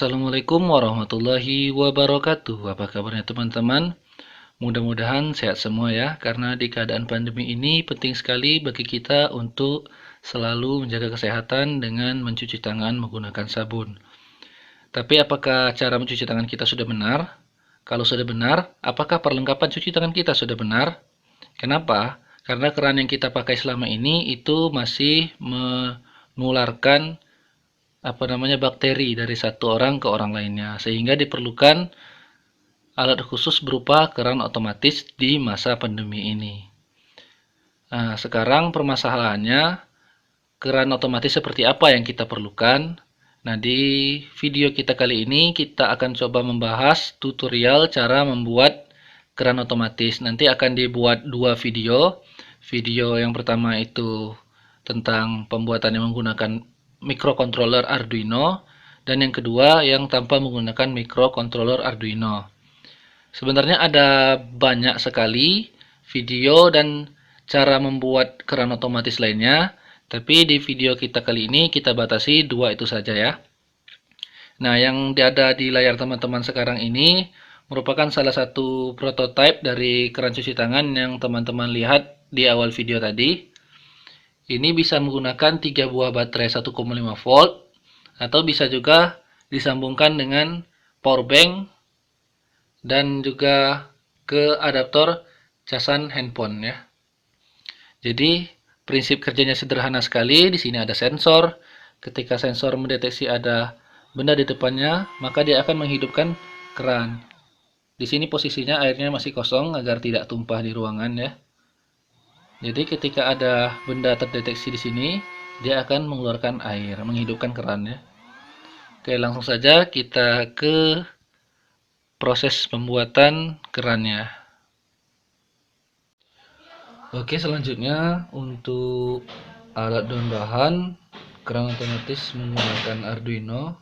Assalamualaikum warahmatullahi wabarakatuh. Apa kabarnya teman-teman? Mudah-mudahan sehat semua ya, karena di keadaan pandemi ini penting sekali bagi kita untuk selalu menjaga kesehatan dengan mencuci tangan menggunakan sabun. Tapi apakah cara mencuci tangan kita sudah benar? Kalau sudah benar, apakah perlengkapan cuci tangan kita sudah benar? Kenapa? Karena keran yang kita pakai selama ini itu masih menularkan bakteri dari satu orang ke orang lainnya, sehingga diperlukan alat khusus berupa keran otomatis di masa pandemi ini. Nah, sekarang permasalahannya, keran otomatis seperti apa yang kita perlukan? Nah, di video kita kali ini kita akan coba membahas tutorial cara membuat keran otomatis. Nanti akan dibuat dua video. Video yang pertama itu tentang pembuatan yang menggunakan microcontroller Arduino, dan yang kedua yang tanpa menggunakan microcontroller Arduino. Sebenarnya ada banyak sekali video dan cara membuat keran otomatis lainnya, tapi di video kita kali ini kita batasi dua itu saja ya. Nah, yang ada di layar teman-teman sekarang ini merupakan salah satu prototipe dari keran cuci tangan yang teman-teman lihat di awal video tadi. Ini bisa menggunakan 3 buah baterai 1,5 volt atau bisa juga disambungkan dengan power bank dan juga ke adaptor casan handphone ya. Jadi prinsip kerjanya sederhana sekali. Di sini ada sensor. Ketika sensor mendeteksi ada benda di depannya, maka dia akan menghidupkan keran. Di sini posisinya airnya masih kosong agar tidak tumpah di ruangan ya. Jadi ketika ada benda terdeteksi di sini, dia akan mengeluarkan air, menghidupkan keran ya. Oke, langsung saja kita ke proses pembuatan kerannya. Oke, selanjutnya untuk alat dan bahan keran otomatis menggunakan Arduino.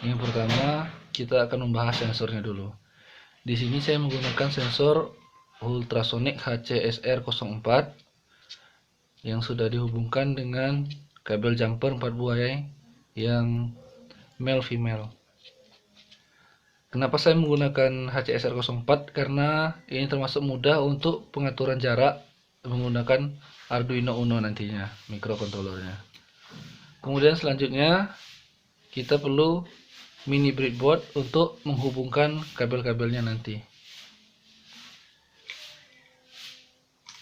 Yang pertama, kita akan membahas sensornya dulu. Di sini saya menggunakan sensor ultrasonic HCSR04 yang sudah dihubungkan dengan kabel jumper 4 buah yang male female. Kenapa saya menggunakan HCSR04? Karena ini termasuk mudah untuk pengaturan jarak menggunakan Arduino Uno nantinya, microcontrollernya. Kemudian selanjutnya kita perlu mini breadboard untuk menghubungkan kabel-kabelnya nanti.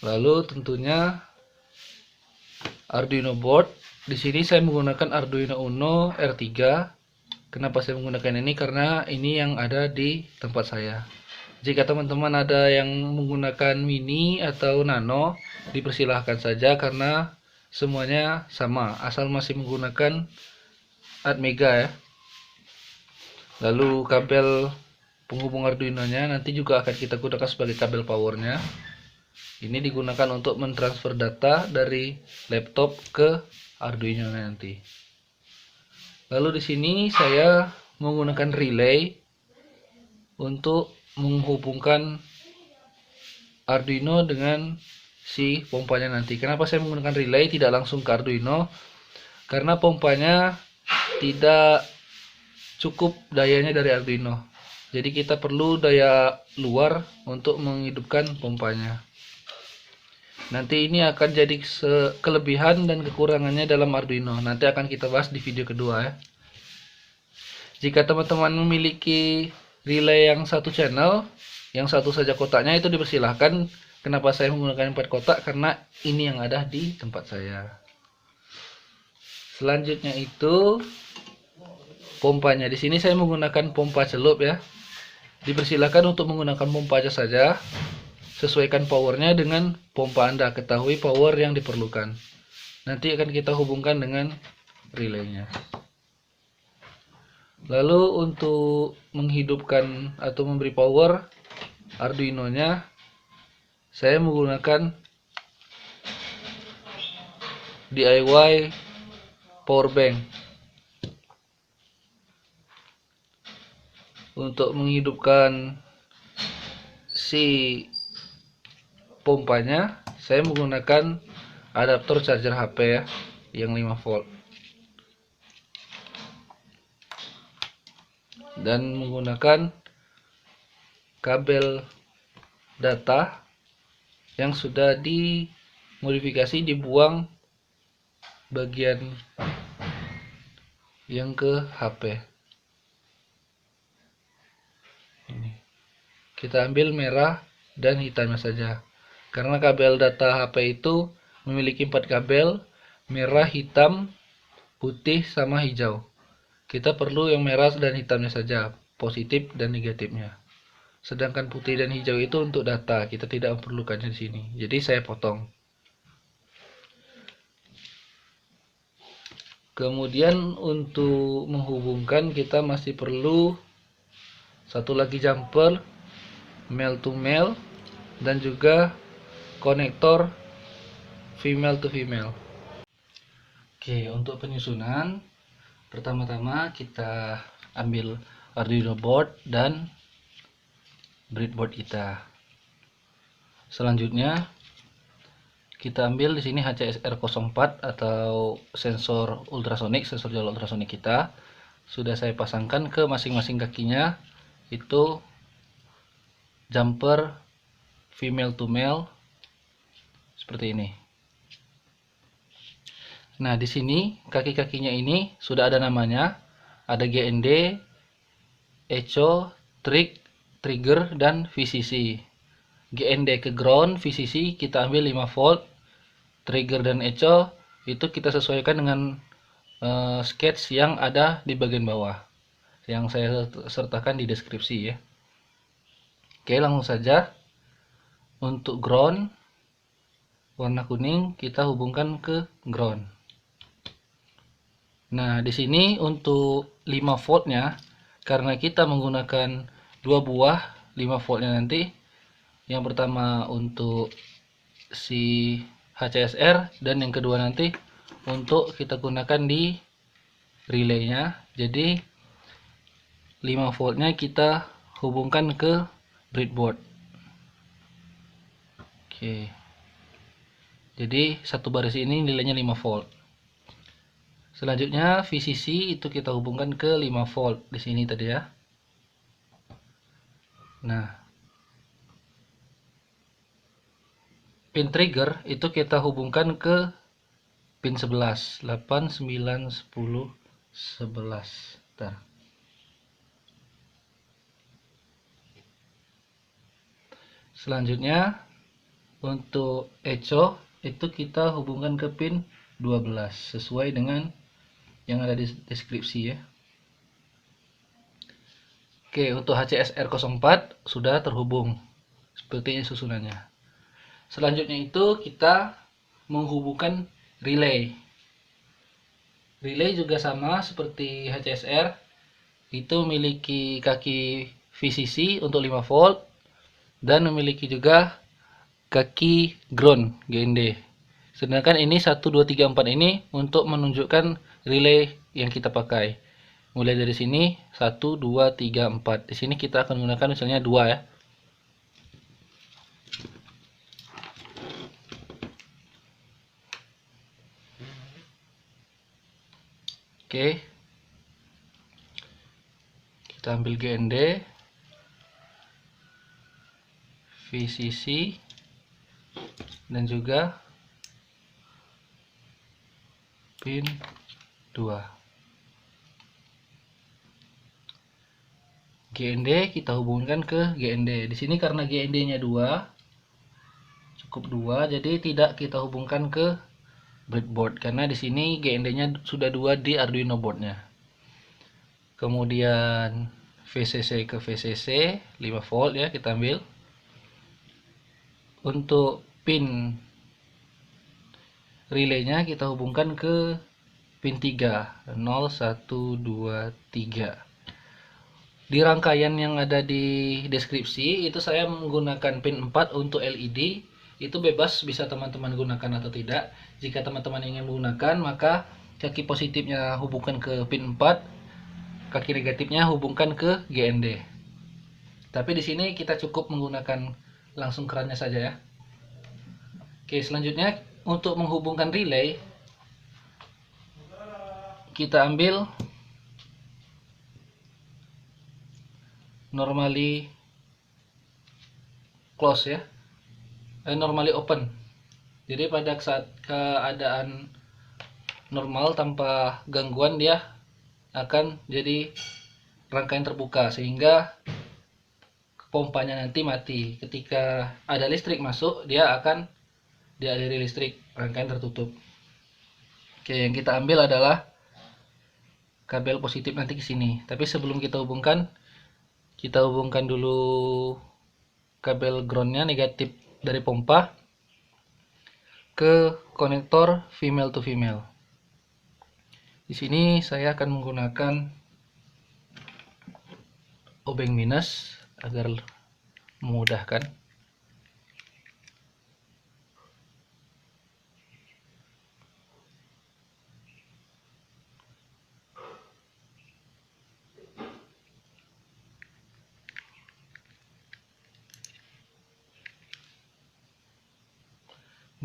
Lalu tentunya Arduino board. Di sini saya menggunakan Arduino Uno R3. Kenapa saya menggunakan ini? Karena ini yang ada di tempat saya. Jika teman-teman ada yang menggunakan mini atau nano, dipersilahkan saja karena semuanya sama, asal masih menggunakan Atmega ya. Lalu kabel penghubung Arduino-nya nanti juga akan kita gunakan sebagai kabel powernya. Ini digunakan untuk mentransfer data dari laptop ke Arduino nanti. Lalu di sini saya menggunakan relay untuk menghubungkan Arduino dengan si pompanya nanti. Kenapa saya menggunakan relay tidak langsung ke Arduino? Karena pompanya tidak cukup dayanya dari Arduino. Jadi kita perlu daya luar untuk menghidupkan pompanya. Nanti ini akan jadi kelebihan dan kekurangannya dalam Arduino. Nanti akan kita bahas di video kedua ya. Jika teman-teman memiliki relay yang satu channel, yang satu saja kotaknya, itu dipersilahkan. Kenapa saya menggunakan 4 kotak? Karena ini yang ada di tempat saya. Selanjutnya itu pompanya. Di sini saya menggunakan pompa celup ya. Dipersilahkan untuk menggunakan pompa saja. Sesuaikan powernya dengan pompa Anda, ketahui power yang diperlukan. Nanti akan kita hubungkan dengan relaynya. Lalu untuk menghidupkan atau memberi power Arduino-nya, saya menggunakan DIY power bank. Untuk menghidupkan si pompanya, saya menggunakan adaptor charger HP ya, yang 5 volt. dan menggunakan kabel data yang sudah dimodifikasi, dibuang bagian yang ke HP. Ini kita ambil merah dan hitamnya saja, karena kabel data HP itu memiliki 4 kabel, merah, hitam, putih, sama hijau. Kita perlu yang merah dan hitamnya saja, positif dan negatifnya. Sedangkan putih dan hijau itu untuk data, kita tidak memerlukannya di sini. Jadi saya potong. Kemudian untuk menghubungkan kita masih perlu satu lagi jumper, male to male, dan juga konektor female to female. Oke, untuk penyusunan, pertama-tama kita ambil Arduino board dan breadboard kita. Selanjutnya kita ambil di sini HCSR04 atau sensor ultrasonik, sensor jalur ultrasonik kita. Sudah saya pasangkan ke masing-masing kakinya. Itu jumper female to male seperti ini. Nah, di sini kaki-kakinya ini sudah ada namanya. Ada GND, echo, trig, trigger, dan VCC. GND ke ground, VCC kita ambil 5 volt, trigger dan echo itu kita sesuaikan dengan sketch yang ada di bagian bawah yang saya sertakan di deskripsi ya. Oke, langsung saja. Untuk ground warna kuning kita hubungkan ke ground. Nah, di sini untuk 5 voltnya, karena kita menggunakan 2 buah 5 voltnya nanti. Yang pertama untuk si HCSR dan yang kedua nanti untuk kita gunakan di relaynya. Jadi 5 voltnya kita hubungkan ke breadboard. Oke. Jadi satu baris ini nilainya 5 volt. Selanjutnya VCC itu kita hubungkan ke 5 volt di sini tadi ya. Nah, pin trigger itu kita hubungkan ke pin 11, 8, 9, 10, 11. Bentar. Selanjutnya untuk echo itu kita hubungkan ke pin 12 sesuai dengan yang ada di deskripsi ya. Oke, untuk HCSR04 sudah terhubung. Seperti ini susunannya. Selanjutnya itu kita menghubungkan relay. Relay juga sama seperti HCSR. Itu memiliki kaki VCC untuk 5 volt dan memiliki juga kaki ground GND. Sedangkan ini 1 2 3 4 ini untuk menunjukkan relay yang kita pakai. Mulai dari sini 1 2 3 4. Di sini kita akan menggunakan misalnya 2 ya. Oke. Kita ambil GND, VCC, dan juga pin 2. GND kita hubungkan ke GND. Di sini karena GND-nya 2, cukup 2, jadi tidak kita hubungkan ke breadboard karena di sini GND-nya sudah 2 di Arduino board-nya. Kemudian VCC ke VCC 5 volt ya kita ambil. Untuk pin relaynya kita hubungkan ke pin 3, 0 1 2 3. Di rangkaian yang ada di deskripsi itu saya menggunakan pin 4 untuk LED. Itu bebas bisa teman-teman gunakan atau tidak. Jika teman-teman ingin menggunakan, maka kaki positifnya hubungkan ke pin 4, kaki negatifnya hubungkan ke GND. Tapi di sini kita cukup menggunakan langsung kerannya saja ya. Oke, selanjutnya untuk menghubungkan relay kita ambil normally close ya, normally open. Jadi pada saat keadaan normal tanpa gangguan dia akan jadi rangkaian terbuka, sehingga pompanya nanti mati. Ketika ada listrik masuk, dia akan dialiri listrik, rangkaian tertutup. Oke, yang kita ambil adalah kabel positif nanti ke sini. Tapi sebelum kita hubungkan dulu kabel groundnya negatif dari pompa ke konektor female to female. Di sini saya akan menggunakan obeng minus agar memudahkan.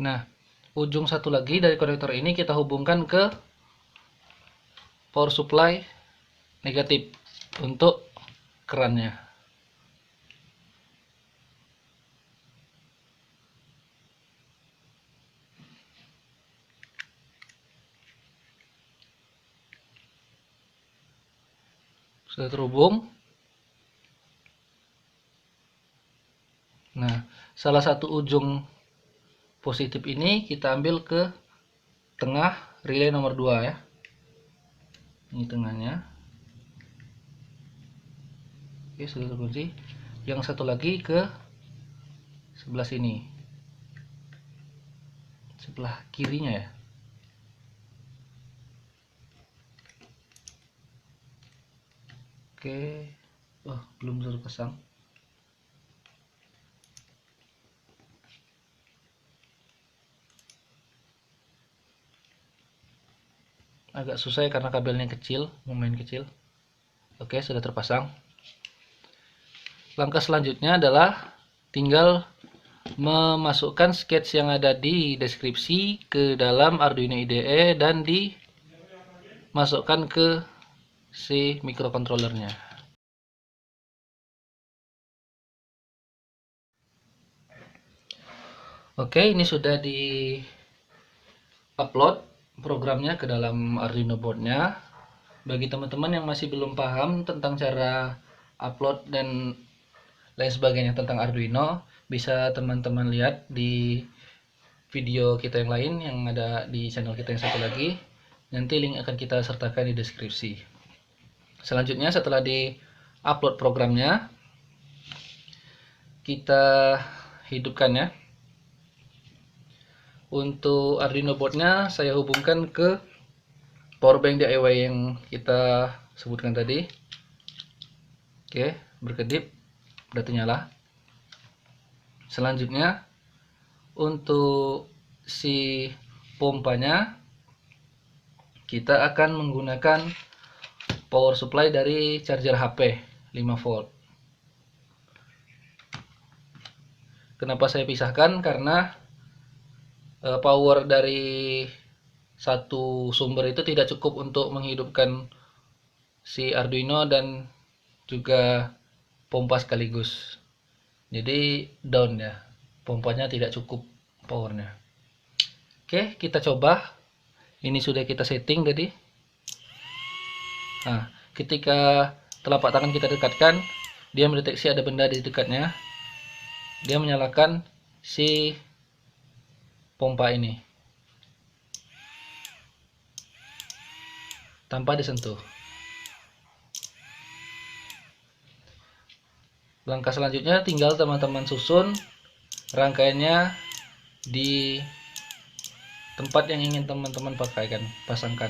Nah, ujung satu lagi dari konektor ini kita hubungkan ke power supply negatif untuk kerannya. Sudah terhubung. Nah, salah satu ujung positif ini kita ambil ke tengah relay nomor 2 ya. Ini tengahnya. Oke, sudah terkunci. Yang satu lagi ke sebelah sini. Sebelah kirinya ya. Oke. Oh, belum terpasang. Agak susah ya karena kabelnya kecil, lumayan kecil. Oke, sudah terpasang. Langkah selanjutnya adalah tinggal memasukkan sketch yang ada di deskripsi ke dalam Arduino IDE dan dimasukkan ke si microcontrollernya. Oke, ini sudah di upload programnya ke dalam Arduino boardnya. Bagi teman-teman yang masih belum paham tentang cara upload dan lain sebagainya tentang Arduino, bisa teman-teman lihat di video kita yang lain yang ada di channel kita yang satu lagi. Nanti link akan kita sertakan di deskripsi. Selanjutnya setelah di upload programnya, kita hidupkan ya. Untuk Arduino boardnya saya hubungkan ke powerbank DIY yang kita sebutkan tadi. Oke, berkedip, berarti nyala. Selanjutnya untuk si pompanya kita akan menggunakan power supply dari charger HP 5 volt. Kenapa saya pisahkan? Karena power dari satu sumber itu tidak cukup untuk menghidupkan si Arduino dan juga pompa sekaligus. Jadi down ya, pompanya tidak cukup powernya. Oke, kita coba. Ini sudah kita setting tadi. Nah, ketika telapak tangan kita dekatkan, dia mendeteksi ada benda di dekatnya. Dia menyalakan si pompa ini tanpa disentuh. Langkah selanjutnya tinggal teman-teman susun rangkaiannya di tempat yang ingin teman-teman pasangkan.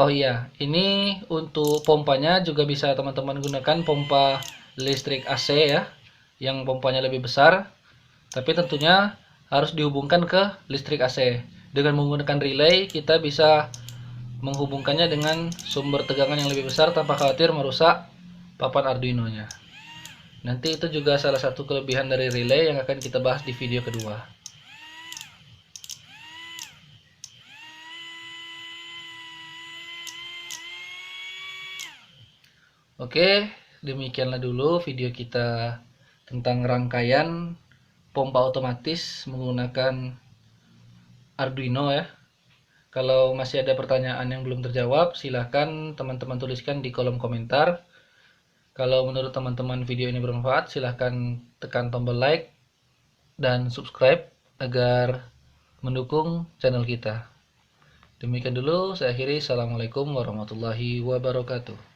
Oh iya, ini untuk pompanya juga bisa teman-teman gunakan pompa listrik AC ya, yang pompanya lebih besar, tapi tentunya harus dihubungkan ke listrik AC. Dengan menggunakan relay kita bisa menghubungkannya dengan sumber tegangan yang lebih besar tanpa khawatir merusak papan Arduino-nya. Nanti itu juga salah satu kelebihan dari relay yang akan kita bahas di video kedua. Oke, demikianlah dulu video kita tentang rangkaian pompa otomatis menggunakan Arduino ya. Kalau masih ada pertanyaan yang belum terjawab, silahkan teman-teman tuliskan di kolom komentar. Kalau menurut teman-teman video ini bermanfaat, silahkan tekan tombol like dan subscribe agar mendukung channel kita. Demikian dulu, saya akhiri. Assalamualaikum warahmatullahi wabarakatuh.